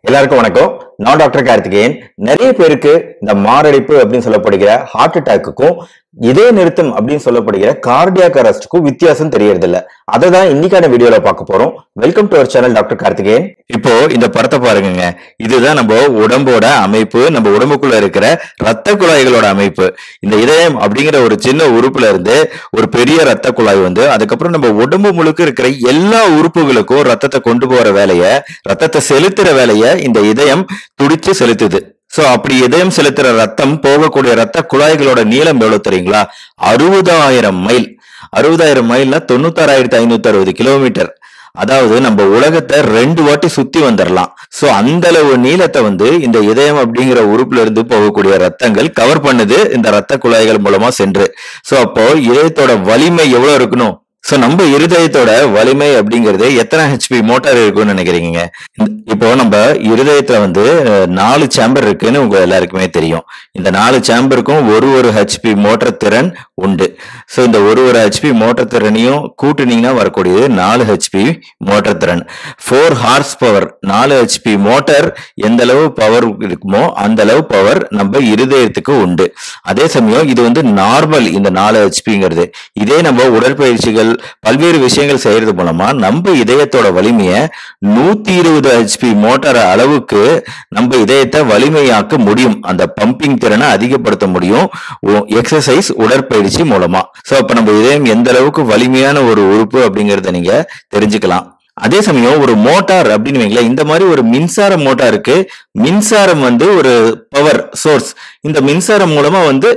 எல்லாருக்கும் வணக்கம். நான் டாக்டர் கார்த்திகேயன். நிறைய பேருக்கு இந்த மாரடைப்பு அப்படின்னு சொல்லப்படுகிற ஹார்ட் அட்டாக்குக்கும் இதய நிறுத்தம் அப்படின்னு சொல்லப்படுகிற கார்டியாக் அரெஸ்டுக்கும் வித்தியாசம் தெரியறதில்ல. அதை தான் இன்னைக்கான வீடியோல பார்க்க போறோம். Welcome to our channel doctor Karthikeyan. இப்போ இந்த படத்தை பாருங்க. இதுதான் நம்ம உடம்போட அமைப்பு, நம்ம உடம்புக்குள்ள இருக்கிற ரத்த குழாய்களோட அமைப்பு. இந்த இதயம் அப்படிங்கிற ஒரு சின்ன உறுப்புல இருந்து ஒரு பெரிய ரத்த குழாய் வந்து அதுக்கப்புறம் நம்ம உடம்பு முழுக்க இருக்கிற எல்லா உறுப்புகளுக்கும் ரத்தத்தை கொண்டு போற வேலையை, ரத்தத்தை செலுத்துற வேலையை இந்த இதயம் துடிச்சு செலுத்துது. சோ அப்படி இதயம் செலுத்துற ரத்தம் போகக்கூடிய ரத்த குழாய்களோட நீளம் எவ்வளவு தெரியுங்களா? 60,000 மைல். 60,000 மைல்னா 96,560 கிலோமீட்டர். அதாவது நம்ம உலகத்தை 2 வாட்டி சுத்தி வந்துடலாம். சோ அந்த அளவு நீளத்தை வந்து இந்த இதயம் அப்படிங்கிற உறுப்புல இருந்து போகக்கூடிய ரத்தங்கள் கவர் பண்ணுது, இந்த ரத்த குழாய்கள் மூலமா சென்று. சோ அப்போ இதயத்தோட வலிமை எவ்வளவு இருக்கணும்? சோ நம்ம இருதயத்தோட வலிமை அப்படிங்கிறது எத்தனை ஹெச்பி மோட்டார் இருக்குன்னு நினைக்கிறீங்க? இப்போ நம்ம இருதயத்துல வந்து 4 சேம்பர் இருக்குன்னு உங்க எல்லாருக்குமே தெரியும். இந்த 4 சேம்பருக்கும் ஒரு ஹெச்பி மோட்டார் திறன் உண்டு. சோ இந்த ஒரு ஹெச்பி மோட்டார் திறனையும் கூட்டுனீங்கன்னா வரக்கூடியது 4 ஹெச்பி மோட்டார் திறன். 4 ஹார்ஸ் பவர். 4 ஹெச்பி மோட்டார் எந்த அளவு பவர் இருக்குமோ அந்த அளவு பவர் நம்ம இருதயத்துக்கு உண்டு. அதே சமயம் இது வந்து நார்மல், இந்த 4 ஹெச்பிங்கிறது. இதே நம்ம உடற்பயிற்சிகள் பல்வேறு விஷயங்கள் செய்யறது மூலமா நம்ம இதயத்தோட வலிமையை 120 ஹெச்பி மோட்டார் அளவுக்கு நம்ம இதயத்தை வலிமையாக்க முடியும். அந்த பம்பிங் திறனை அதிகப்படுத்த முடியும் எக்ஸசைஸ், உடற்பயிற்சி மூலமா. சோ அப்ப நம்ம இதயம் எந்த அளவுக்கு வலிமையான ஒரு உறுப்பு அப்படிங்கறத நீங்க தெரிஞ்சுக்கலாம். அதே சமயம் ஒரு மோட்டார் அப்படின்னு வைங்களேன், இந்த மாதிரி ஒரு மின்சார மோட்டாருக்கு மின்சாரம் வந்து ஒரு பவர் சோர்ஸ். இந்த மின்சாரம் மூலமா வந்து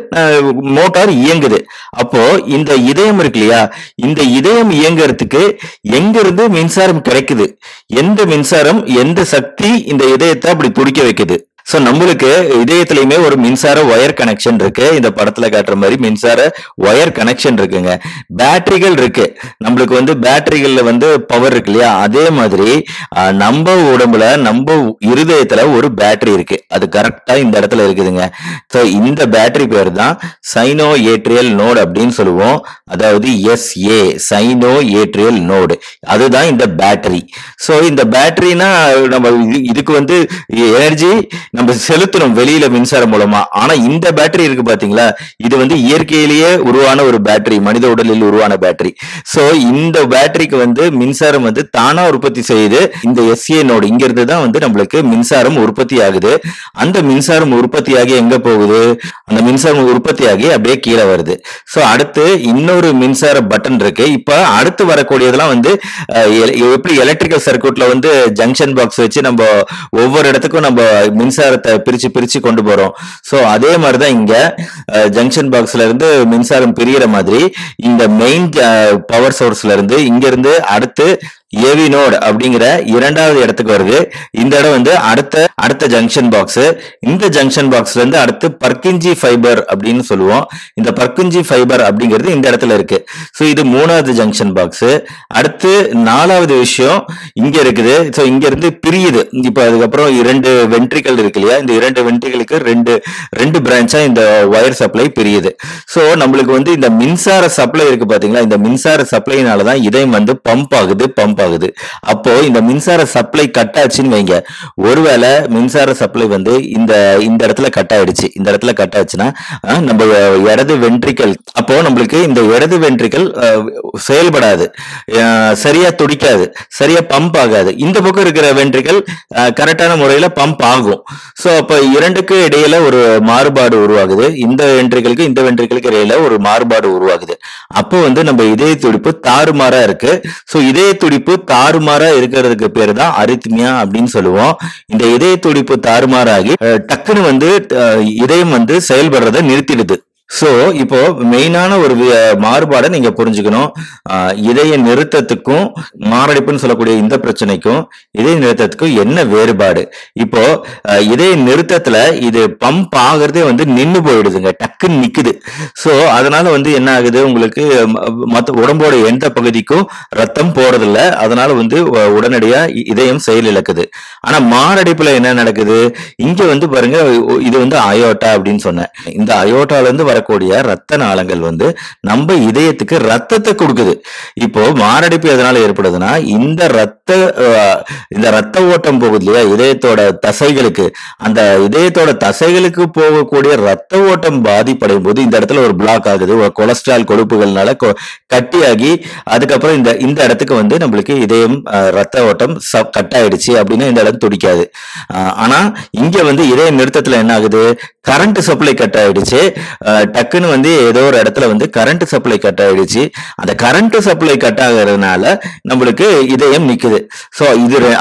மோட்டார் இயங்குது. அப்போ இந்த இதயம் இருக்கு இல்லையா, இந்த இதயம் இயங்குறதுக்கு எங்க இருந்து மின்சாரம் கிடைக்குது? எந்த மின்சாரம், எந்த சக்தி இந்த இதயத்தை அப்படி துடிக்க வைக்குது? சோ நம்மளுக்கு இதயத்திலயுமே ஒரு மின்சார ஒயர் கனெக்ஷன் இருக்கு. இந்த படத்துல காட்டுற மாதிரி மின்சார ஒயர் கனெக்ஷன் இருக்குங்க. பேட்டரிகள் இருக்கு. நம்மளுக்கு வந்து பேட்டரிகள்ல வந்து பவர் இருக்கு இல்லையா, அதே மாதிரி நம்ம உடம்புல, நம்ம இருதயத்துல ஒரு பேட்டரி இருக்கு. அது கரெக்டா இந்த இடத்துல இருக்குதுங்க. சோ இந்த பேட்டரி பேர் தான் சைனோ ஏட்ரியல் நோடு அப்படின்னு சொல்லுவோம். அதாவது SA, சைனோ ஏட்ரியல் நோடு. அதுதான் இந்த பேட்டரி. சோ இந்த பேட்டரினா நம்ம இதுக்கு வந்து எனர்ஜி நம்ம செலுத்தணும் வெளியில மின்சாரம் மூலமா. ஆனா இந்த பேட்டரி இருக்கு பாத்தீங்களா, இது வந்து இயற்கையிலேயே உருவான ஒரு பேட்டரி, மனித உடலில் உருவான பேட்டரி. சோ இந்த பேட்டரிக்கு வந்து மின்சாரம் வந்து தானா உற்பத்தி செய்யுது. இந்த SA நோடு இங்க இருந்து தான் வந்து நம்மளுக்கு மின்சாரம் உற்பத்தி ஆகுது. அந்த மின்சாரம் உற்பத்தியாகி எங்க போகுது? அந்த மின்சாரம் உற்பத்தியாகி அப்படியே கீழே வருது. சோ அடுத்து இன்னொரு மின்சார பட்டன் இருக்கு. இப்ப அடுத்து வரக்கூடியதெல்லாம் வந்து எப்படி எலக்ட்ரிக்கல் சர்க்யூட்ல வந்து ஜங்ஷன் பாக்ஸ் வச்சு நம்ம ஒவ்வொரு இடத்துக்கும் நம்ம மின்சாரத்தை பிரிச்சு கொண்டு போறோம். சோ அதே மாதிரிதான் இங்க ஜங்ஷன் பாக்ஸ்ல இருந்து மின்சாரம் பிரியிற மாதிரி இந்த மெயின் பவர் சோர்ஸ்ல இருந்து இங்க இருந்து அடுத்து ஏவி நோட் அப்படிங்கிற 2வது இடத்துக்கு வருது. இந்த இடம் வந்து அடுத்த ஜங்ஷன் பாக்ஸ். இந்த ஜங்ஷன் பாக்ஸ்ல இருந்து அடுத்து பர்கின்ஜி ஃபைபர் அப்படின்னு சொல்லுவோம். இந்த பர்கின்ஜி ஃபைபர் அப்படிங்கிறது இந்த இடத்துல இருக்கு. சோ இது 3வது ஜங்ஷன் பாக்ஸ். அடுத்து 4வது விஷயம் இங்க இருக்குது. சோ இங்க இருந்து பிரியுது. இப்ப அதுக்கப்புறம் 2 வென்ட்ரிக்கல் இருக்கு இல்லையா, இந்த 2 வென்ட்ரிக்கலுக்கு ரெண்டு பிரான்ச்சா இந்த ஒயர் சப்ளை பிரியுது. சோ நம்மளுக்கு வந்து இந்த மின்சார சப்ளை இருக்கு பாத்தீங்களா, இந்த மின்சார சப்ளைனாலதான் இதயம் வந்து பம்ப் ஆகுது. அப்போ இந்த மின்சார சப்ளை கட் ஆச்சுன்னு வைங்க, ஒருவேளை மின்சார சப்ளை வந்து இந்த இடத்துல கட் ஆயிடுச்சு. இந்த இடத்துல கட் ஆச்சுன்னா நம்ம இடது வென்ட்ரிக்கல், அப்போ நம்மளுக்கு இந்த இடது வென்ட்ரிக்கல் செயல்படாது, சரியா துடிக்காது, சரியா பம்ப் ஆகாது. இந்த பக்கம் இருக்கிற வென்ட்ரிக்கல் கரெக்டான முறையில பம்ப் ஆகும். சோ அப்ப இரண்டுக்கு இடையில ஒரு மாறுபாடு உருவாகுது. இந்த வென்ட்ரிக்கலுக்கு இடையில ஒரு மாறுபாடு உருவாகுது. அப்போ வந்து நம்ம இதய துடிப்பு தாறுமாறா இருக்கு. சோ இதய துடிப்பு தாறுமாறா இருக்கிறதுக்கு பேரு தான் அரித்மியா அப்படின்னு சொல்லுவோம். இந்த இதய துடிப்பு தாறுமாறாகி டக்குன்னு வந்து இதயம் வந்து செயல்படுறதை நிறுத்திடுது. சோ இப்போ மெயினான ஒரு மாறுபாடை நீங்க புரிஞ்சுக்கணும். இதய நிறுத்தத்துக்கும் மாரடைப்புன்னு சொல்லக்கூடிய இந்த பிரச்சனைக்கும் இதய நிறுத்தத்துக்கும் என்ன வேறுபாடு? இப்போ இதய நிறுத்தத்துல இது பம்ப் ஆகிறதே வந்து நின்னு போயிடுதுங்க, டக்குன்னு நிக்குது. சோ அதனால வந்து என்ன ஆகுது, உங்களுக்கு மற்ற உடம்போட எந்த பகுதிக்கும் ரத்தம் போறதில்ல. அதனால வந்து உடனடியா இதயம் செயலிழக்குது. ஆனா மாரடைப்புல என்ன நடக்குது? இங்க வந்து பாருங்க, இது வந்து அயோட்டா அப்படின்னு சொன்னேன். இந்த அயோட்டால இருந்து வர வரக்கூடிய ரத்த நாளங்கள் வந்து நம்ம இதயத்துக்கு ரத்தத்தை கொடுக்குது. இப்போ மாரடைப்பு எதனால ஏற்படுதுன்னா இந்த ரத்த ஓட்டம் போகுது இல்லையா இதயத்தோட தசைகளுக்கு, அந்த இதயத்தோட தசைகளுக்கு போகக்கூடிய ரத்த ஓட்டம் பாதிப்படையும் போது இந்த இடத்துல ஒரு பிளாக் ஆகுது, கொலஸ்ட்ரால் கொழுப்புகள்னால கட்டியாகி அதுக்கப்புறம் இந்த இடத்துக்கு வந்து நம்மளுக்கு இதயம் ரத்த ஓட்டம் கட் ஆயிடுச்சு அப்படின்னா இந்த இடம் துடிக்காது. ஆனா இங்க வந்து இதய நிறுத்தத்துல என்ன ஆகுது, கரண்ட் சப்ளை கட் ஆயிடுச்சு. டக்குன்னு வந்து ஏதோ ஒரு இடத்துல வந்து கரண்ட் சப்ளை கட் ஆயிடுச்சு. அந்த கரண்ட் சப்ளை கட் ஆகிறதுனால நம்மளுக்கு இதயம் நிக்குது. சோ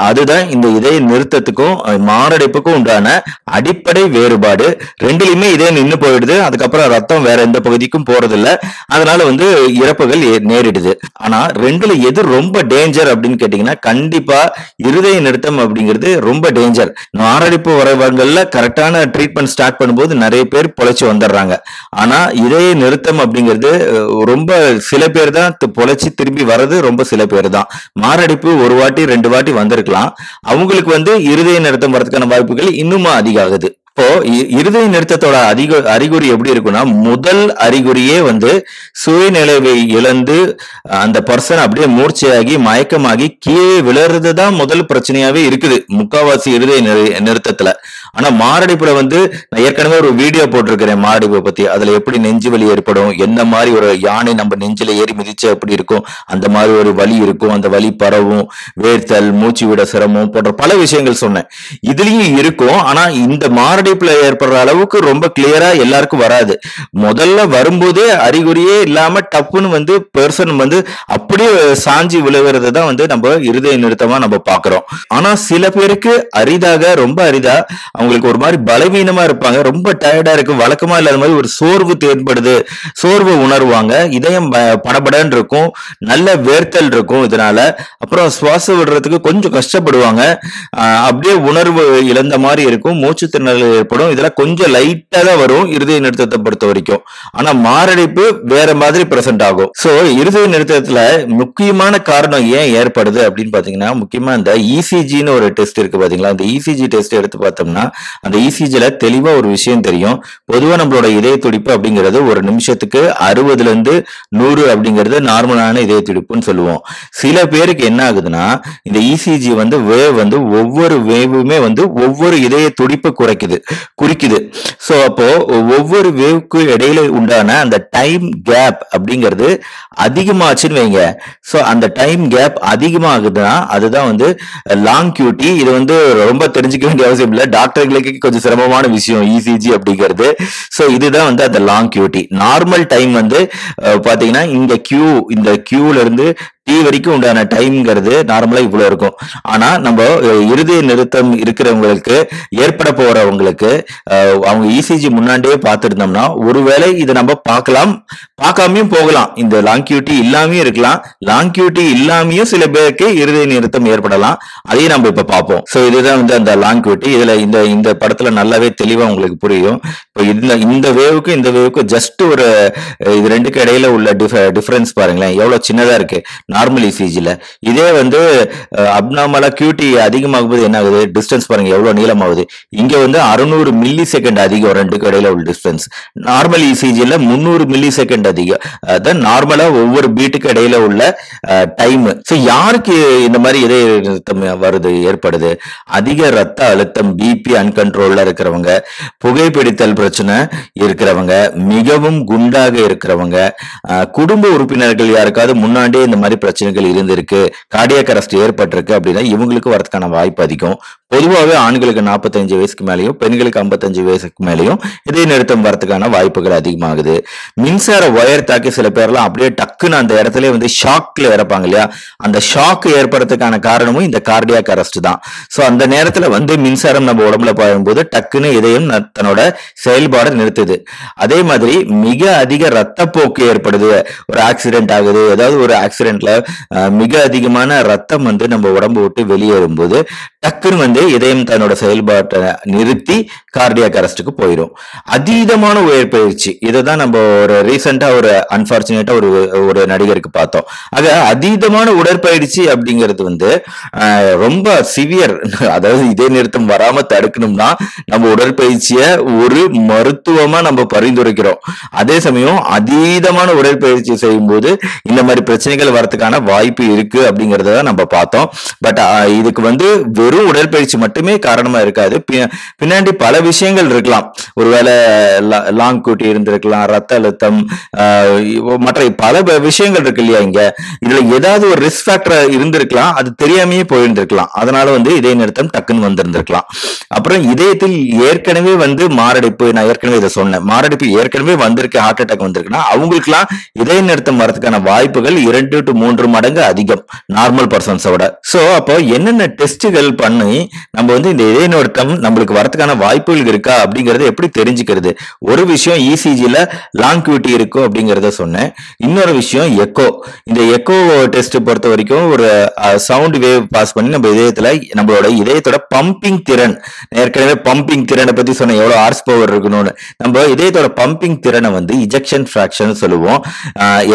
அதுதான் இந்த இதய நிறுத்தத்துக்கும் மாரடைப்புக்கும் உண்டான அடிப்படை வேறுபாடு. ரெண்டுலயுமே இதயம் நின்று போயிடுது, அதுக்கப்புறம் ரத்தம் வேற எந்த பகுதிக்கும் போறது இல்ல, அதனால வந்து இறப்புகள் நேரிடுது. ஆனா ரெண்டுல எது ரொம்ப டேஞ்சர் அப்படின்னு கேட்டீங்கன்னா கண்டிப்பா இருதய நிறுத்தம் அப்படிங்கிறது ரொம்ப டேஞ்சர். மாரடைப்பு வரவங்கள்ல கரெக்டான ட்ரீட்மெண்ட் ஸ்டார்ட் பண்ணும்போது நிறைய பேர் பொழைச்சு வந்துடுறாங்க. ஆனா இதய நிறுத்தம் அப்படிங்கிறது ரொம்ப சில பேர் தான் பொழைச்சு திரும்பி வர்றது, ரொம்ப சில பேர் தான். மாரடைப்பு ஒரு வாட்டி 2 வாட்டி வந்திருக்கலாம், அவங்களுக்கு வந்து இருதய நிறுத்தம் வரதுக்கான வாய்ப்புகள் இன்னுமா அதிகாகுது. இப்போ இருதய நிறுத்தத்தோட அறிகுறி எப்படி இருக்குன்னா, முதல் அறிகுறியே வந்து சுயநிலைவை இழந்து அந்த பர்சன் அப்படியே மூர்ச்சையாகி மயக்கமாகி கீழே விழுறதுதான் முதல் பிரச்சனையாவே இருக்குது முக்காவாசி இருதய நிறுத்தத்துல. ஆனா மாரடைப்புல வந்து நான் ஏற்கனவே ஒரு வீடியோ போட்டிருக்கிறேன் மாரடைப்பை பத்தி. அதுல எப்படி நெஞ்சு வலி ஏற்படும், என்ன மாதிரி ஒரு யானை நம்ம நெஞ்சில ஏறி மிதிச்சு எப்படி இருக்கும் அந்த மாதிரி ஒரு வலி இருக்கும், அந்த வலி பரவும், வேர்த்தல், மூச்சு விட சிரமம் போன்ற பல விஷயங்கள் சொன்னேன். இதுலயும் இருக்கும். ஆனா இந்த மாரடைப்புல ஏற்படுற அளவுக்கு ரொம்ப கிளியரா எல்லாருக்கும் வராது. முதல்ல வரும்போதே அறிகுறியே இல்லாம டப்புன்னு வந்து பெர்சன் வந்து அப்படியே சாஞ்சி விழுகிறது தான் வந்து நம்ம இருதய நிறுத்தமா நம்ம பாக்குறோம். ஆனா சில பேருக்கு அரிதாக, ரொம்ப அரிதா அவங்களுக்கு ஒரு மாதிரி பலவீனமா இருப்பாங்க, ரொம்ப டயர்டா இருக்கு, வழக்கமா இல்லாத மாதிரி ஒரு சோர்வு ஏற்படுது, சோர்வு உணர்வாங்க, இதயம் படபடன்னு இருக்கும், நல்ல வேர்த்தல் இருக்கும் இதனால, அப்புறம் சுவாசம் விடுறதுக்கு கொஞ்சம் கஷ்டப்படுவாங்க, அப்படியே உணர்வு இழந்த மாதிரி இருக்கும், மூச்சு திணறல் ஏற்படும். இதெல்லாம் கொஞ்சம் லைட்டா தான் வரும் இருதய நிறுத்தத்தை பொறுத்த வரைக்கும். ஆனா மாரடைப்பு வேற மாதிரி பிரசன்ட் ஆகும். சோ இருதய நிறுத்தத்துல முக்கியமான காரணம் ஏன் ஏற்படுது அப்படின்னு பாத்தீங்கன்னா, முக்கியமா இந்த இசிஜின்னு ஒரு டெஸ்ட் இருக்கு பாத்தீங்களா, அந்த இசிஜி டெஸ்ட் எடுத்து பார்த்தோம்னா அந்த இசிஜில தெளிவா ஒரு விஷயம் தெரியும். பொதுவா நம்மளோட இதய துடிப்பு அப்படிங்கிறது ஒரு நிமிஷத்துக்கு 60ல இருந்து 100 அப்படிங்கிறது நார்மலான இதய துடிப்புன்னு சொல்லுவோம். சில பேருக்கு என்ன ஆகுதுன்னா, இந்த இசிஜி வந்து வேவ் வந்து ஒவ்வொரு வேவுமே வந்து ஒவ்வொரு இதய துடிப்பு குறிக்குது. சோ அப்போ ஒவ்வொரு வேவுக்கு இடையில உண்டான அந்த டைம் கேப் அப்படிங்கிறது அதிகமாச்சுன்னு வைங்க. சோ அந்த டைம் கேப் அதிகமாகுதுன்னா அதுதான் வந்து லாங் கியூட்டி. இது வந்து ரொம்ப தெரிஞ்சுக்க வேண்டிய அவசியம் இல்ல, டாக்டர்களுக்கு கொஞ்சம் சிரமமான விஷயம் இசிஜி அப்படிங்கிறது. சோ இதுதான் வந்து அந்த லாங் கியூட்டி. நார்மல் டைம் வந்து பாத்தீங்கன்னா இந்த கியூல இருந்து டி வரைக்கும் உண்டான டைம்ங்கிறது நார்மலா இவ்வளவு இருக்கும். ஆனா நம்ம இருதய நிறுத்தம் இருக்கிறவங்களுக்கு, ஏற்பட போறவங்களுக்கு அவங்க இசிஜி முன்னாடியே பார்த்திருந்தோம்னா ஒருவேளை இதை நம்ம பார்க்காமையும் போகலாம். இந்த லாங்கியூட்டி இல்லாமையும் இருக்கலாம், லாங்கியூட்டி இல்லாமையும் சில பேருக்கு இருதய நிறுத்தம் ஏற்படலாம். அதையும் நம்ம இப்ப பார்ப்போம். சோ இதுதான் வந்து அந்த லாங்கியூட்டி. இதுல இந்த படத்துல நல்லாவே தெளிவா உங்களுக்கு புரியும். இப்போ இந்த வேவுக்கு இந்த வேவுக்கு ஜஸ்ட் ஒரு இது ரெண்டுக்கு இடையில உள்ள டிஃபரன்ஸ் பாருங்களேன், எவ்வளவு சின்னதா இருக்கு நார்மல் இசிஜில. இதே வந்து அப்நார்மலா கியூட்டி அதிகமாகும் போது என்ன ஆகுது, டிஸ்டன்ஸ் பாருங்க எவ்வளவு நீளமாகுது. இங்க வந்து 600 மில்லி செகண்ட் அதிகம் ரெண்டுக்கு இடையில உள்ள டிஸ்டன்ஸ். நார்மல் இசிஜில 300 மில்லி செகண்ட் அதிகம். அதான் நார்மலா ஒவ்வொரு பீட்டுக்கு இடையில உள்ள டைம். சோ யாருக்கு இந்த மாதிரி இதய நிறுத்தம் ஏற்படுது, அதிக ரத்த அழுத்தம் பிபி அன்கண்ட்ரோல்ல இருக்கிறவங்க, புகைப்பிடித்தல் பிரச்சனை இருக்கிறவங்க, மிகவும் குண்டாக இருக்கிறவங்க, குடும்ப உறுப்பினர்கள் யாருக்காவது முன்னாடியே இந்த மாதிரி பிரச்சனைகள் இருந்திருக்கு, கார்டியாக் அரெஸ்ட் ஏற்பட்டிருக்கு அப்படின்னா இவங்களுக்கு வரதுக்கான வாய்ப்பு அதிகம். பொதுவாகவே ஆண்களுக்கு 45 வயசுக்கு மேலேயும் பெண்களுக்கு 55 வயசுக்கு மேலேயும் இதய நிறுத்தம் வரதுக்கான வாய்ப்புகள் அதிகமாகுது. மின்சார ஒயர் தாக்கி சில பேர்லாம் அப்படியே டக்குன்னு அந்த இடத்துல வந்து ஷாக்ல இறப்பாங்க இல்லையா, அந்த ஷாக் ஏற்படுறதுக்கான காரணமும் இந்த கார்டியாக் அரெஸ்ட் தான். சோ அந்த நேரத்துல வந்து மின்சாரம் நம்ம உடம்புல பாயும்போது டக்குன்னு இதயம் தன்னோட செயல்பாடு நிறுத்துது. அதே மாதிரி மிக அதிக ரத்தப்போக்கு ஏற்படுது, ஒரு ஆக்சிடென்ட் ஆகுது, ஏதாவது ஒரு ஆக்சிடென்ட்ல மிக அதிகமான ரத்தம் வந்து நம்ம உடம்பு விட்டு வெளியேறும் போது டக்குன்னு வந்து இதயம் தன்னோட செயல்பாட்டை நிறுத்தி கார்டியாக் அரெஸ்டுக்கு போயிடும். அதீதமான உடற்பயிற்சி, இதுதான் நம்ம ஒரு ரீசெண்டா ஒரு அன்பார்ச்சுனேட்டா ஒரு நடிகருக்கு பார்த்தோம். ஆக அதீதமான உடற்பயிற்சி அப்படிங்கிறது வந்து ரொம்ப சிவியர். அதாவது இதய நிறுத்தம் வராம தடுக்கணும்னா நம்ம உடற்பயிற்சியை ஒரு மருத்துவமா நம்ம பரிந்துரைக்கிறோம். அதே சமயம் அதீதமான உடற்பயிற்சி செய்யும் போது இந்த மாதிரி பிரச்சனைகள் வரதுக்கான வாய்ப்பு இருக்கு அப்படிங்கறத நம்ம பார்த்தோம். பட் இதுக்கு வந்து வெறும் உடற்பயிற்சி மட்டுமே காரணமா இருக்காது. பின்னாடி பல விஷயங்கள் இருக்கலாம். ஒருவேளை லாங் கூட்டி இருந்திருக்கலாம், ரத்த அழுத்தம், மற்ற பல விஷயங்கள் இருக்கு இல்லையா. இங்க இதுல ஏதாவது ஒரு ரிஸ்க் ஃபேக்டர் இருந்திருக்கலாம், அது தெரியாமையே போயிருந்திருக்கலாம். அதனால வந்து இதய நிறுத்தம் டக்குன்னு வந்திருந்திருக்கலாம். அப்புறம் இதயத்தில் ஏற்கனவே வந்து மாரடைப்பு, நான் ஏற்கனவே இதை சொன்னேன், மாரடைப்பு ஏற்கனவே வந்திருக்கு, ஹார்ட் அட்டாக் வந்திருக்குன்னா அவங்களுக்குலாம் இதய நிறுத்தம் வரதுக்கான வாய்ப்புகள் 2 to 3 மடங்கு அதிகம் நார்மல் பர்சன்ஸோட. சோ அப்போ என்னென்ன டெஸ்டுகள் பண்ணி நம்ம வந்து இந்த இதய நிறுத்தம் நம்மளுக்கு வரதுக்கான வாய்ப்புகள் இருக்கா அப்படிங்கறத எப்படி தெரிஞ்சுக்கிறது? ஒரு விஷயம் இசிஜில லாங்கிவிட்டி இருக்கும் அப்படிங்கறத சொன்னேன். இன்னொரு விஷயம் எக்கோ. இந்த எக்கோ டெஸ்ட் பொறுத்த வரைக்கும் ஒரு சவுண்ட் வேவ் பாஸ் பண்ணி நம்ம இதயத்துல நம்மளோட இதயத்தோட பம்பிங் திறன், ஏற்கனவே பம்பிங் திறனை பத்தி சொன்ன எவ்வளவு ஹார்ஸ் பவர் இருக்கணும்னு, நம்ம இதயத்தோட பம்பிங் திறனை வந்து இஜெக்ஷன் ஃபிராக்ஷன் சொல்லுவோம்.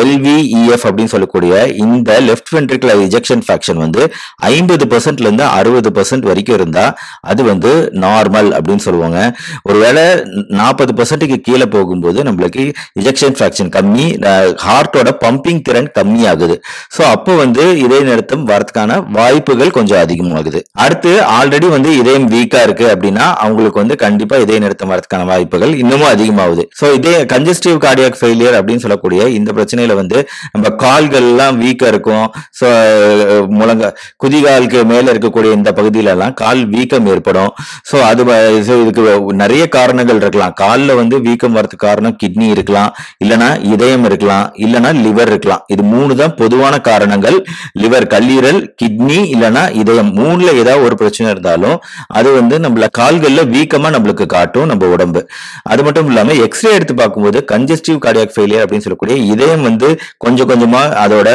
எல்விஇஎஃப் அப்படின்னு சொல்லக்கூடிய இந்த லெஃப்ட் வென்ட்ரிகுலர் இஜெக்ஷன் ஃபிராக்ஷன் வந்து 50% இருந்து 60% வரைக்கும் இருந்தா அது வந்து நார்மல் அப்படின்னு சொல்லுவாங்க. ஒருவேளை 40% கீழே போகும்போது நம்மளுக்கு இஜெக்ஷன் ஃபிராக்ஷன் கம்மி, ஹார்ட்டோட பம்பிங் திறன் கம்மி ஆகுது. சோ அப்போ வந்து இதய நிறுத்தம் வரதுக்கான வாய்ப்புகள் கொஞ்சம் அதிகமாகுது. அடுத்து ஆல்ரெடி வந்து இதயம் வீக்கா இருக்கு அப்படின்னா அவங்களுக்கு வந்து கண்டிப்பா இதய நிறுத்தம் வரதுக்கான வாய்ப்புகள் இன்னமும் அதிகமாகுது. சோ இதே கன்ஜஸ்டிவ் கார்டியாக் ஃபெயிலியர் அப்படின்னு சொல்லக்கூடிய இந்த பிரச்சனையில வந்து நம்ம கால்கள் எல்லாம் வீக்கா இருக்கும். சோ குதிகாலுக்கு மேல இருக்கக்கூடிய இந்த பகுதியில எல்லாம் கால் வீக்கம் ஏற்படும். சோ இதுக்கு நிறைய காரணங்கள் இருக்கலாம். கால்ல வந்து வீக்கம் வரதுக்கு காரணம் கிட்னி இருக்கலாம், இல்லனா இதயம் இருக்கலாம், இல்லனா லிவர் இருக்கலாம். இது 3 தான் பொதுவான காரணங்கள். லிவர், கல்லீரல், கிட்னி இல்லனா இதயம், 3ல ஏதாவது ஒரு பிரச்சனை இருந்தாலும் அது வந்து நம்மள கால்கள்ல வீக்கமா நம்மளுக்கு காட்டும் நம்ம உடம்பு. அது மட்டும் இல்லாம எக்ஸ்ரே எடுத்து பார்க்கும்போது கன்ஜஸ்டிவ் கார்டியாக் ஃபெயிலியர் அப்படின்னு சொல்லக்கூடிய இதயம் வந்து கொஞ்சம் கொஞ்சமா அதோட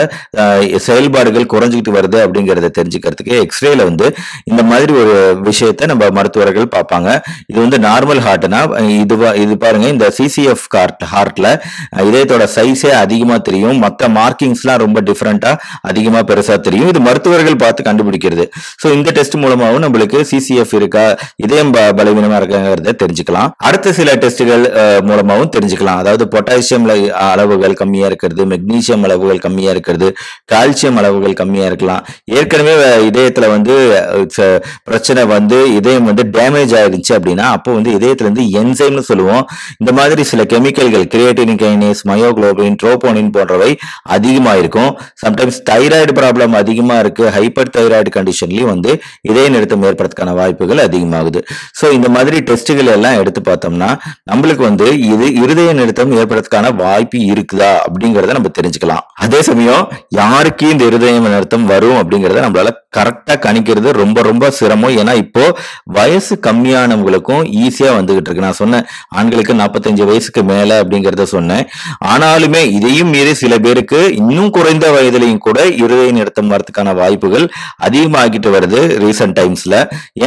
செயல்பாடுகள் குறைஞ்சிட்டு வருது அப்படிங்கறத தெரிஞ்சுக்கிறதுக்கு எக்ஸ்ரேல வந்து இந்த மாதிரி ஒரு விஷயத்தை நம்ம மருத்துவர்கள் பார்ப்பாங்க. இது வந்து நார்மல் ஹார்ட்னா இது பாருங்க, இந்த சிசிஎஃப் ஹார்ட்ல இதயத்தோட சைஸே அதிகமா தெரியும், மற்ற மார்க்கிங்ஸ்லாம் ரொம்ப டிஃபரெண்டா அதிகமா பெருசா தெரியும். இது மருத்துவர்கள் பார்த்து கண்டுபிடிக்கிறது. சோ இந்த டெஸ்ட் மூலமாவும் நம்மளுக்கு சிசிஎஃப் இருக்கா, இதயம் பலவீனமா இருக்காங்கிறத தெரிஞ்சுக்கலாம். அடுத்த சில டெஸ்ட்கள் மூலமாவும் தெரிஞ்சுக்கலாம். அதாவது பொட்டாசியம் அளவுகள் கம்மியா இருக்கிறது, மெக்னீசியம் அளவுகள் கம்மியா இருக்கிறது, கால்சியம் அளவுகள் கம்மியா இருக்கலாம். ஏற்கனவே இதயத்துல வந்து பிரச்சனை வந்து இதயம் வந்து டேமேஜ் ஆயிருச்சு அப்படின்னா அப்போ வந்து இதயத்துல இருந்து என்சைம்னு சொல்லுவோம், இந்த மாதிரி சில கெமிக்கல்கள் கிரியேட்டினின் கைனேஸ், மயோகுளோபின், ட்ரோபோனின் போன்றவை அதிகமா இருக்கும். சம்டைம்ஸ் தைராய்டு ப்ராப்ளம் அதிகமா இருக்கு, ஹைப்பர் தைராய்டு கண்டிஷன்லயும் வந்து இதய நிறுத்தம் ஏற்படுறதுக்கான வாய்ப்புகள் அதிகமாகுது. சோ இந்த மாதிரி டெஸ்ட்கள் எல்லாம் எடுத்து பார்த்தோம்னா நம்மளுக்கு வந்து இது இருதய நிறுத்தம் ஏற்படுறதுக்கான வாய்ப்பு இருக்குதா அப்படிங்கறத நம்ம தெரிஞ்சுக்கலாம். அதே சமயம் யாருக்கு இந்த இருதய நிறுத்தம் வரும் அப்படிங்கறத நம்மளால கரெக்டா கணிக்கிறது ரொம்ப ரொம்ப சிரமம். ஏன்னா இப்போ வயசு கம்மியானவங்களுக்கும் ஈஸியா வந்துகிட்டு இருக்கு. நான் சொன்னேன் ஆண்களுக்கு 45 வயசுக்கு மேல அப்படிங்கறத சொன்னேன். ஆனாலுமே இதையும் மீறி சில பேருக்கு இன்னும் குறைந்த வயதிலையும் கூட இருதய நிறுத்தம் வரதுக்கான வாய்ப்புகள் அதிகமாகிட்டு வருது ரீசன்ட் டைம்ஸ்ல.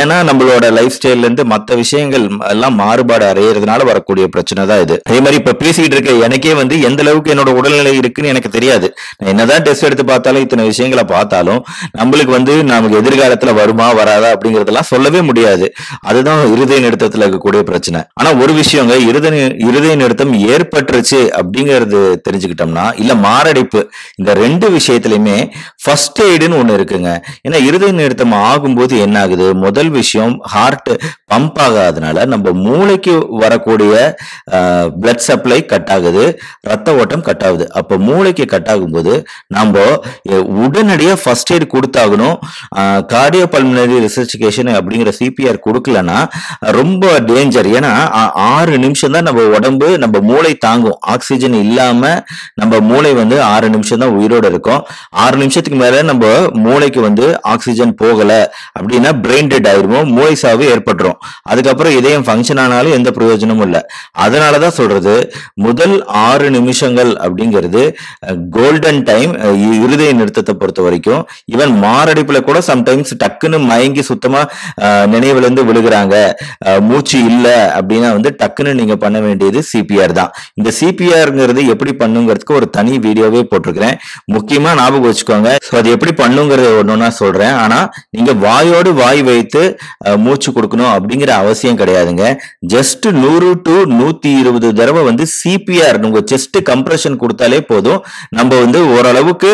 ஏன்னா நம்மளோட லைஃப் ஸ்டைல்ல இருந்து மற்ற விஷயங்கள் எல்லாம் மாறுபாடு அடையிறதுனால வரக்கூடிய பிரச்சனை தான் இது. அதே மாதிரி இப்ப பேசிட்டு இருக்க எனக்கே வந்து எந்த அளவுக்கு என்னோட உடல்நிலை இருக்குன்னு எனக்கு தெரியாது. என்னதான் டெஸ்ட் எடுத்து பார்த்தாலும் இத்தனை விஷயங்களை பார்த்தாலும் நம்மளுக்கு வந்து நமக்கு எதிர்காலத்துல வருமா வராதா அப்படிங்கறதெல்லாம் சொல்லவே முடியாது. அதுதான் இருதய நிறுத்தத்துல இருக்கக்கூடிய பிரச்சனை. ஆனா ஒரு விஷயங்க, இருதய நிறுத்தம் ஏற்பட்டுருச்சு அப்படிங்கறது தெரிஞ்சுக்கிட்டோம்னா, இல்ல மாரடைப்பு, இந்த 2 விஷயத்திலுமே ஃபர்ஸ்ட் எய்டுன்னு ஒண்ணு இருக்குங்க. ஏன்னா இருதய நிறுத்தம் ஆகும்போது என்ன ஆகுது, முதல் விஷயம் ஹார்ட் பம்ப் ஆகாதனால நம்ம மூளைக்கு வரக்கூடிய பிளட் சப்ளை கட் ஆகுது, ரத்த ஓட்டம் கட் ஆகுது. அப்ப மூளைக்கு கட் ஆகும்போது நம்ம உடனடியா ஃபர்ஸ்ட் எய்ட் கொடுத்தாகணும். கார்டியோ பல்மனரி ரிசர்ச்சிகேஷன் அப்படிங்கிற சிபிஆர் கொடுக்கலன்னா ரொம்ப டேஞ்சர். ஏன்னா 6 நிமிஷம் தான் நம்ம உடம்பு, நம்ம மூளை தாங்கும். ஆக்சிஜன் இல்லாம நம்ம மூளை வந்து 6 நிமிஷம் தான் உயிரோட இருக்கும். 6 நிமிஷத்துக்கு மேல நம்ம மூளைக்கு வந்து ஆக்சிஜன் போகல அப்படின்னா பிரெயின் டெட் ஆயிருமோ, மூளை சாவு ஏற்பட்டுரும். அதுக்கப்புறம் இதயம் ஃபங்க்ஷன் ஆனாலும் எந்த பிரயோஜனமும் இல்லை. அதனாலதான் சொல்றது முதல் 6 நிமிஷங்கள் அப்படிங்கிறது கோல்டன் டைம் இருதய நிறுத்தத்தை பொறுத்த வரைக்கும். ஈவன் மாரடைப்புல இடையில கூட சம்டைம்ஸ் டக்குன்னு மயங்கி சுத்தமா நினைவுல இருந்து விழுகிறாங்க, மூச்சு இல்ல அப்படின்னா வந்து டக்குன்னு நீங்க பண்ண வேண்டியது சிபிஆர் தான். இந்த சிபிஆர்ங்கிறது எப்படி பண்ணுங்கிறதுக்கு ஒரு தனி வீடியோவே போட்டிருக்கிறேன். முக்கியமா ஞாபகம் வச்சுக்கோங்க. அது எப்படி பண்ணுங்கிறது ஒன்னொன்னா சொல்றேன். ஆனா நீங்க வாயோடு வாய் வைத்து மூச்சு கொடுக்கணும் அப்படிங்கிற அவசியம் கிடையாதுங்க. ஜஸ்ட் 100 to 120 தடவை வந்து சிபிஆர் உங்க செஸ்ட் கம்ப்ரெஷன் கொடுத்தாலே போதும், நம்ம வந்து ஓரளவுக்கு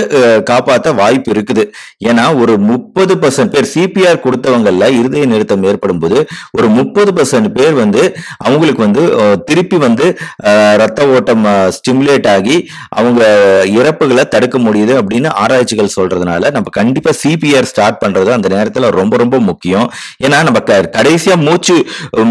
காப்பாற்ற வாய்ப்பு இருக்குது. ஏன்னா ஒரு 30% பேர் சிபிஆர் கொடுத்தவங்கல்ல இருதய நிறுத்தம் ஏற்படும் போது ஒரு 30% பேர் வந்து அவங்களுக்கு வந்து திருப்பி வந்து ரத்த ஓட்டம் ஸ்டிமுலேட் ஆகி அவங்க இறப்புகளை தடுக்க முடியுது அப்படின்னு ஆராய்ச்சிகள் சொல்றதுனால நம்ம கண்டிப்பா சிபிஆர் ஸ்டார்ட் பண்றது அந்த நேரத்துல ரொம்ப ரொம்ப முக்கியம். ஏன்னா நம்ம கடைசியா மூச்சு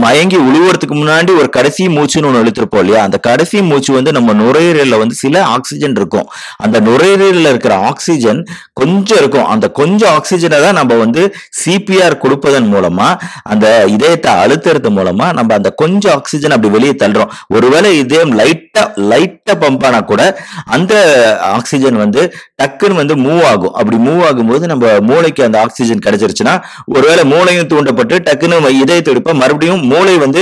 மயங்கி உழுவுறதுக்கு முன்னாடி ஒரு கடைசி மூச்சுன்னு ஒண்ணு இழுத்திருப்போம் இல்லையா, அந்த கடைசி மூச்சு வந்து நம்ம நுரையீரல்ல வந்து சில ஆக்சிஜன் இருக்கும். அந்த நுரையீரல்ல இருக்கிற ஆக்சிஜன் கொஞ்சம் இருக்கும். அந்த கொஞ்சம் ஆக்சிஜனை தான் நம்ம வந்து சிபிஆர் கொடுப்பதன் மூலமா அந்த இதயத்தை அழுத்துறது மூலமா நம்ம அந்த கொஞ்சம் ஆக்சிஜன் அப்படி வெளியே தள்ளுறோம். ஒருவேளை இதயம் லைட்டா பம்ப் ஆனா கூட அந்த ஆக்சிஜன் வந்து டக்குன்னு வந்து மூவ் ஆகும். அப்படி மூவ் ஆகும்போது நம்ம மூளைக்கு அந்த ஆக்சிஜன் கிடைச்சிருச்சுன்னா ஒருவேளை மூளையும் தூண்டப்பட்டு டக்குன்னு இதய துடிப்ப மறுபடியும் மூளை வந்து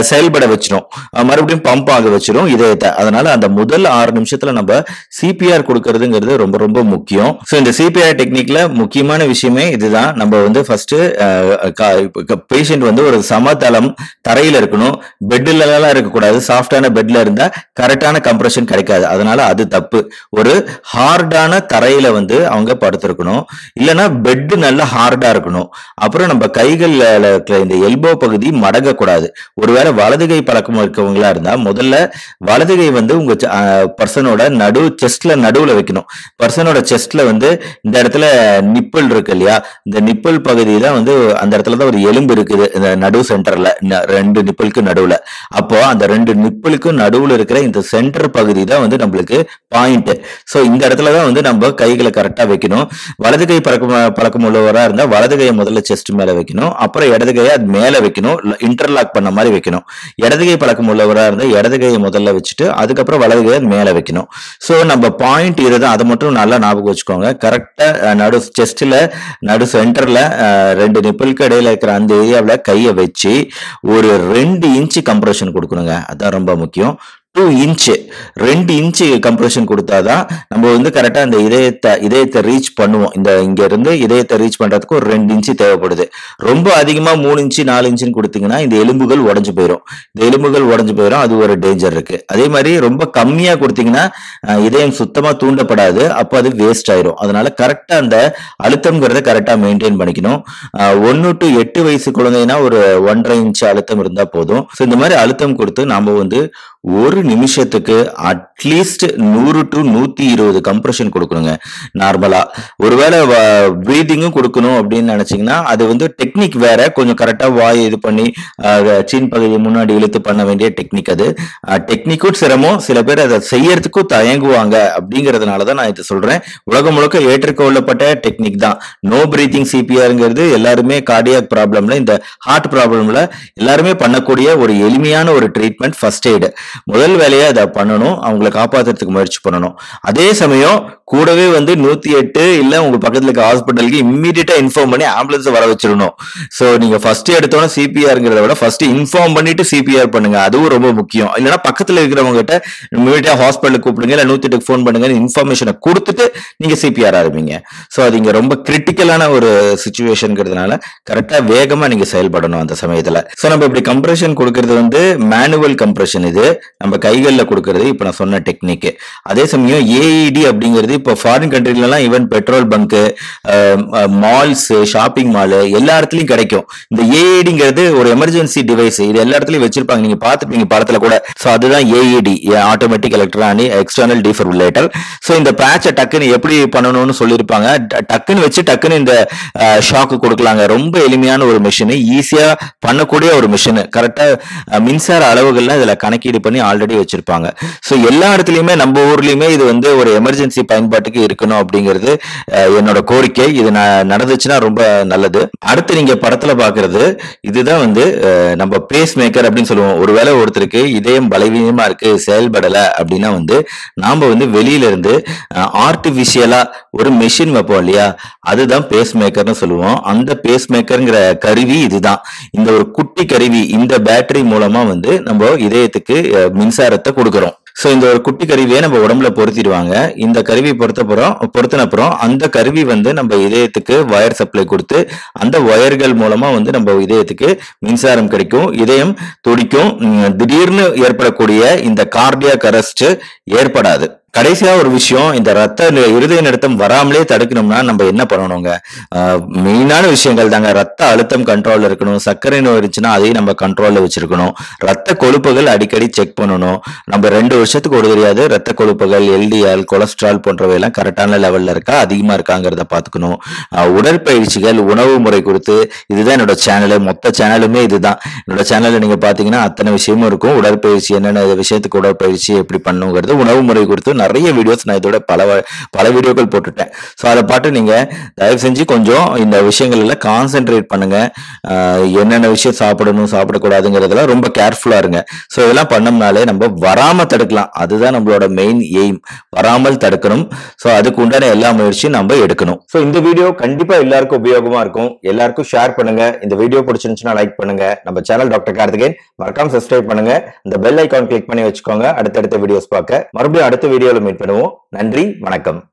செயல்பட வச்சிரும், மறுபடியும் பம்ப் ஆக வச்சிரும் இதயத்தை. அதனால அந்த முதல் 6 நிமிஷத்துல நம்ம சிபிஆர் கொடுக்கறதுங்கிறது ரொம்ப ரொம்ப முக்கியம். சோ இந்த சிபிஆர் டெக்னிக்ல முக்கியமான விஷயமே இதுதான். நம்ம வந்து ஃபர்ஸ்ட் பேஷண்ட் வந்து ஒரு சமதளம் தரையில இருக்கணும், பெட்ல எல்லாம் இருக்கக்கூடாது. சாஃப்டான பெட்ல இருந்தா கரெக்டான கம்ப்ரெஷன் கிடைக்காது, அதனால அது தப்பு. ஒரு ஹார்டான தரையில வந்து அவங்க படுத்திருக்கணும், இல்லைன்னா பெட் நல்லா ஹார்டா இருக்கணும். அப்புறம் நம்ம கைகள்ல இருக்கிற இந்த எல்போ பகுதி மடங்க கூடாது. ஒருவேளை வலது கை பழக்கம் இருக்கவங்களா இருந்தா முதல்ல வலது கை வந்து உங்க பர்சனோட செஸ்ட்ல நடுவுல வைக்கணும். பர்சனோட செஸ்ட்ல வந்து இந்த இடத்துல நிப்பிள் இருக்கு இல்லையா, இந்த நிப்பிள் பகுதி தான் வந்து அந்த இடத்துல தான் ஒரு எலும்பு இருக்குது, இந்த நடு சென்டர்ல 2 நிப்பிளுக்கு நடுவுல. அப்போ அந்த 2 நிப்பிளுக்கு நடுவுல இருக்கிற இந்த சென்டர் பகுதி தான் வந்து நம்மளுக்கு பாயிண்ட். சோ இந்த இடத்துலதான் வந்து நம்ம கைகளை கரெக்டா வைக்கணும். வலது கை பழக்கம் உள்ளவரா இருந்தா வலது கையை முதல்ல செஸ்ட் மேல வைக்கணும், அப்புறம் இடது கையை அது மேல வைக்கணும், இன்டர்லாக் பண்ண மாதிரி வைக்கணும். இடது கை பழக்கம் உள்ளவரா இருந்தா இடது கையை முதல்ல வச்சுட்டு அதுக்கப்புறம் வலது கையை மேல வைக்கணும். சோ நம்ம பாயிண்ட் இதுதான், அதை மட்டும் நல்லா ஞாபகம் வச்சுக்கோங்க. கரெக்டா நடு செஸ்ட்ல நடு சென்டர்ல 2 நிப்பிளுக்கு இடையில இருக்கிற அந்த ஏரியாவில கையை வச்சு ஒரு 2 இன்ச் கம்ப்ரெஷன் கொடுக்கணுங்க. அதான் ரொம்ப முக்கியம். 2 இன்ச் 2 இன்ச் கம்ப்ரெஷன் கொடுத்தாதான் நம்ம வந்து கரெக்டா அந்த இதயத்தை ரீச் பண்ணுவோம். இங்க இருந்து இதயத்தை ரீச் பண்றதுக்கு ஒரு 2 இன்ச் தேவைப்படுது. ரொம்ப அதிகமா 3 இன்ச் 4 இன்ச்சுன்னு கொடுத்தீங்கன்னா இந்த எலும்புகள் உடஞ்சு போயிடும். அது ஒரு டேஞ்சர் இருக்கு. அதே மாதிரி ரொம்ப கம்மியா கொடுத்தீங்கன்னா இதயம் சுத்தமா தூண்டப்படாது, அப்ப அது வேஸ்ட் ஆயிரும். அதனால கரெக்டா அந்த அழுத்தம்ங்கிறத கரெக்டா மெயின்டைன் பண்ணிக்கணும். 1 to 8 வயசு குழந்தைனா ஒரு 1.5 இன்ச் அழுத்தம் இருந்தா போதும். இந்த மாதிரி அழுத்தம் கொடுத்து நாம வந்து ஒரு நிமிஷத்துக்கு அட்லீஸ்ட் 100 to 120 கம்ப்ரெஷன் கொடுக்கணுங்க நார்மலா. ஒருவேளை பிரீதிங்கும் கொடுக்கணும் அப்படின்னு நினைச்சீங்கன்னா அது வந்து டெக்னிக் வேற, கொஞ்சம் கரெக்டா வாய் இது பண்ணி சீன் பகுதியை முன்னாடி இழுத்து பண்ண வேண்டிய டெக்னிக். அது டெக்னிக்கும் சிரமம், சில பேர் அதை செய்யறதுக்கும் தயங்குவாங்க. அப்படிங்கறதுனாலதான் நான் இது சொல்றேன். உலகம் முழுக்க ஏற்றுக்கொள்ளப்பட்ட டெக்னிக் தான் நோ பிரீத்திங் சிபிஆர்ங்கிறது. எல்லாருமே கார்டியாக் ப்ராப்ளம்ல, இந்த ஹார்ட் ப்ராப்ளம்ல எல்லாருமே பண்ணக்கூடிய ஒரு எளிமையான ஒரு ட்ரீட்மெண்ட், ஃபர்ஸ்ட் எய்டு. முதல் வேலையை அதை பண்ணணும், அவங்களை காப்பாத்துறதுக்கு முயற்சி பண்ணணும். அதே சமயம் கூடவே வந்து 108 இல்ல உங்க பக்கத்துல இருக்க ஹாஸ்பிட்டலுக்கு இம்மீடியட்டா இன்ஃபார்ம் பண்ணி ஆம்புலன்ஸ் வர வச்சிடணும். சோ நீங்க ஃபர்ஸ்ட் எடுத்தோட சிபிஆர்ங்கிறத விட ஃபர்ஸ்ட் இன்ஃபார்ம் பண்ணிட்டு சிபிஆர் பண்ணுங்க, அதுவும் ரொம்ப முக்கியம். இல்லைன்னா பக்கத்துல இருக்கிறவங்க கிட்ட இம்மீடியட்டா ஹாஸ்பிட்டலுக்கு கூப்பிடுங்க, இல்ல 108க்கு ஃபோன் பண்ணுங்க, இன்ஃபர்மேஷனை கொடுத்துட்டு நீங்க சிபிஆர் ஆரம்பிங்க. சோ அது இங்க ரொம்ப கிரிட்டிக்கலான ஒரு சிச்சுவேஷன்ங்கிறதுனால கரெக்டா வேகமா நீங்க செயல்படணும் அந்த சமயத்துல. சோ நம்ம இப்படி கம்ப்ரெஷன் கொடுக்கறது வந்து மேனுவல் கம்ப்ரெஷன், இது நம்ம கைகள்ல கொடுக்கறது இப்ப நான் சொன்ன டெக்னிக். அதே சமயம் ஏஇடி அப்படிங்கிறது இப்போ ஃபாரின் கண்ட்ரில எல்லாம் even petrol bunk, malls, shopping mall எல்லா இடத்துலயும் கிடைக்கும். இந்த ஏஇடிங்கிறது ஒரு எமர்ஜென்சி டிவைஸ், இது எல்லா இடத்துலயும் வச்சிருப்பாங்க, நீங்க பாத்துப்பீங்க படத்துல கூட. சோ அதுதான் AED, automatic electronic external defibrillator. So இந்த பேட்சை டக்குன்னு எப்படி பண்ணணும்னு சொல்லியிருப்பாங்க. டக்குன்னு வச்சு டக்குன்னு இந்த ஷாக்கு கொடுக்கலாங்க. ரொம்ப எளிமையான ஒரு மிஷின், ஈஸியா பண்ணக்கூடிய ஒரு மிஷின். கரெக்டா மின்சார அளவுகள்லாம் இதுல கணக்கீடு பண்ணி ஆல்ரெடி வச்சிருப்பாங்க. சோ எல்லா இடத்துலயுமே நம்ம ஊர்லயுமே இது வந்து ஒரு எமர்ஜென்சி பயன்பாட்டுக்கு இருக்கணும் அப்படிங்கிறது என்னோட கோரிக்கை. இது நடந்துச்சுன்னா ரொம்ப நல்லது. அடுத்து நீங்க படத்துல பாக்குறது இதுதான் வந்து நம்ம பேஸ் மேக்கர் அப்படின்னு சொல்லுவோம். ஒருவேளை ஒருத்தருக்கு இதயம் பலவீனமா இருக்கு, செயல்படல அப்படின்னா வந்து நாம வந்து வெளியில இருந்து ஆர்டிபிஷியலா ஒரு மெஷின் வைப்போம் இல்லையா, அதுதான் பேஸ் மேக்கர்னு சொல்லுவோம். அந்த பேஸ் மேக்கர்ங்கிற கருவி இதுதான். இந்த ஒரு குட்டி கருவி, இந்த பேட்டரி மூலமா வந்து நம்ம இதயத்துக்கு மின்சாரத்தை கொடுக்கிறோம். சோ இந்த ஒரு குட்டி கருவியை நம்ம உடம்புல பொருத்திடுவாங்க. இந்த கருவி பொருத்தின அப்புறம் அந்த கருவி வந்து நம்ம இதயத்துக்கு வயர் சப்ளை கொடுத்து அந்த வயர்கள் மூலமா வந்து நம்ம இதயத்துக்கு மின்சாரம் கிடைக்கும், இதயம் துடிக்கும். திடீர்னு ஏற்படக்கூடிய இந்த கார்டியாக் அரெஸ்ட் ஏற்படாது. கடைசியா ஒரு விஷயம், இந்த இருதய நிறுத்தம் வராமலே தடுக்கணும்னா நம்ம என்ன பண்ணணுங்க? மெயினான விஷயங்கள் தாங்க. ரத்த அழுத்தம் கண்ட்ரோல்ல இருக்கணும். சர்க்கரை நோய் இருந்துச்சுன்னா அதையும் நம்ம கண்ட்ரோல்ல வச்சிருக்கணும். ரத்த கொழுப்புகள் அடிக்கடி செக் பண்ணணும். நம்ம 2 வருஷத்துக்கு ஒரு தெரியாது ரத்த கொழுப்புகள், எல்டிஎல், கொலஸ்ட்ரால் போன்றவை எல்லாம் கரெக்டான லெவல்ல இருக்கா, அதிகமா இருக்காங்கிறத பாத்துக்கணும். உடற்பயிற்சிகள், உணவு முறை குறித்து, இதுதான் என்னோட சேனல். மொத்த சேனலுமே இதுதான். என்னோட சேனல்ல நீங்க பாத்தீங்கன்னா அத்தனை விஷயமும் இருக்கும். உடற்பயிற்சி என்னென்ன விஷயத்துக்கு உடற்பயிற்சி எப்படி பண்ணுங்கிறது, உணவு முறை குறித்து நிறைய வீடியோஸ் நான் இதோட பல வீடியோக்கள் போட்டுட்டேன். ஸோ அதை பாட்டு நீங்க தயவு செஞ்சு கொஞ்சம் இந்த விஷயங்கள் எல்லாம் கான்சென்ட்ரேட் பண்ணுங்க. என்னென்ன விஷயம் சாப்பிடணும் சாப்பிடக்கூடாதுங்கிறதுல ரொம்ப கேர்ஃபுல்லா இருங்க. ஸோ இதெல்லாம் பண்ணோம்னாலே நம்ம வராம தடுக்கலாம். அதுதான் நம்மளோட மெயின் எய்ம், வராமல் தடுக்கணும். ஸோ அதுக்கு உண்டான எல்லா முயற்சியும் நம்ம எடுக்கணும். ஸோ இந்த வீடியோ கண்டிப்பா எல்லாருக்கும் உபயோகமா இருக்கும். எல்லாருக்கும் ஷேர் பண்ணுங்க. இந்த வீடியோ பிடிச்சிருந்துச்சுன்னா லைக் பண்ணுங்க. நம்ம சேனல் டாக்டர் கார்த்திகேயன் மறக்காம சப்ஸ்கிரைப் பண்ணுங்க. இந்த பெல் ஐகான் கிளிக் பண்ணி வச்சுக்கோங்க அடுத்தடுத்த வீடியோஸ் பார்க்க. மறுபடியும் அடுத்த வீடியோல மீட் பண்ணுவோம். நன்றி, வணக்கம்.